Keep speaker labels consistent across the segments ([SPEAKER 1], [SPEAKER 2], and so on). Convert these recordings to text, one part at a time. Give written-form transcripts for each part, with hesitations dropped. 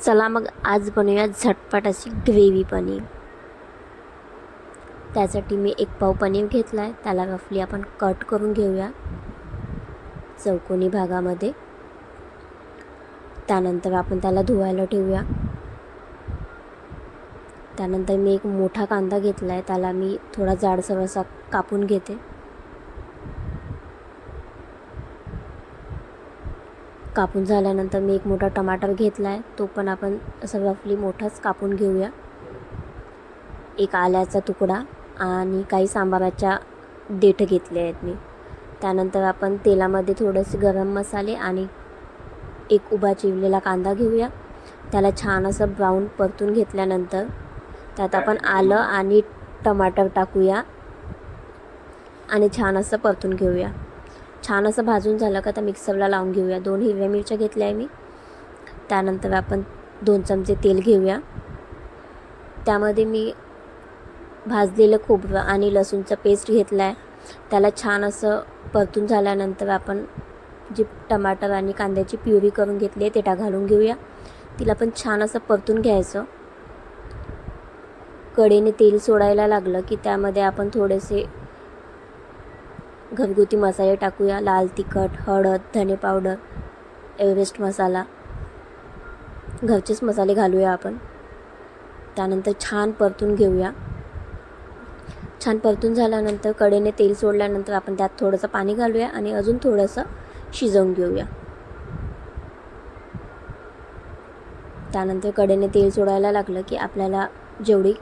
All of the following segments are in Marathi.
[SPEAKER 1] चला मग आज बनवूया झटपट अशी ग्रेव्ही पनीर. त्यासाठी मी एक पाव पनीर घेतला आहे. त्याला रफली आपण कट करून घेऊया चौकोनी भागामध्ये. त्यानंतर आपण त्याला धुवायला ठेवूया. त्यानंतर मी एक मोठा कांदा घेतला आहे. त्याला मी थोडा जाडसर असा कापून घेते. कापून झाल्यानंतर मी एक मोठा टमाटर घेतला आहे. तो पण आपण असं रफली मोठाच कापून घेऊया. एक आल्याचा तुकडा आणि काही सांबाराच्या देठ घेतले आहेत मी. त्यानंतर आपण तेलामध्ये थोडेसे गरम मसाले आणि एक उभा चिरलेला कांदा घेऊया. त्याला छान असं ब्राऊन परतून घेतल्यानंतर त्यात आपण आलं आणि टमाटर टाकूया आणि छान असं परतून घेऊया. छान असं भाजून झालं का तर मिक्सरला लावून घेऊया. 2 हिरव्या मिरच्या घेतल्या आहे मी. त्यानंतर आपण 2 चमचे तेल घेऊया. त्यामध्ये मी भाजलेलं खोबरं आणि लसूणचं पेस्ट घेतलं आहे. त्याला छान असं परतून झाल्यानंतर आपण जी टमाटर आणि कांद्याची प्युरी करून घेतली आहे ते घालून घेऊया. तिला पण छान असं परतून घ्यायचं. कढईने तेल सोडायला लागलं की त्यामध्ये आपण थोडेसे घरगुती मसाले टाकूया. लाल तिखट, हळद, धने पावडर, एव्हरेस्ट मसाला, घरचेच मसाले घालूया आपण. त्यानंतर छान परतून घेऊया. छान परतून झाल्यानंतर कढईने तेल सोडल्यानंतर आपण त्यात थोडंसं पाणी घालूया आणि अजून थोडंसं शिजवून घेऊया. त्यानंतर कढईने तेल सोडायला लागलं की आपल्याला जेवढी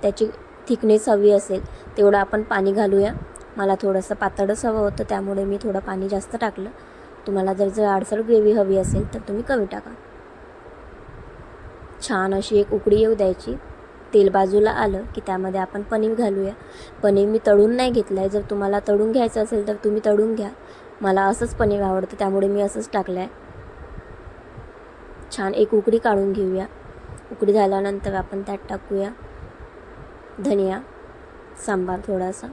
[SPEAKER 1] त्याची थिकनेस हवी असेल तेवढं आपण पाणी घालूया. मला थोडंसं पातळच हवं होतं त्यामुळे मी थोडं पाणी जास्त टाकलं. तुम्हाला जर आडसर ग्रेव्ही हवी असेल तर तुम्ही कमी टाका. छान अशी एक उकळी येऊ द्यायची. तेल बाजूला आलं की त्यामध्ये आपण पनीर घालूया. पनीर मी तळून नाही घेतलं आहे. जर तुम्हाला तळून घ्यायचं असेल तर तुम्ही तळून घ्या. मला असंच पनीर आवडतं त्यामुळे मी असंच टाकलं आहे. छान एक उकळी काढून घेऊया. उकळी झाल्यानंतर आपण त्यात टाकूया धनिया, सांबार थोडासा.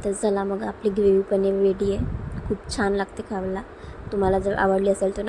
[SPEAKER 1] तर चला मग आपली ग्रेव्ही पनीर रेडी आहे. खूप छान लागते खायला. तुम्हाला जर आवडली असेल तर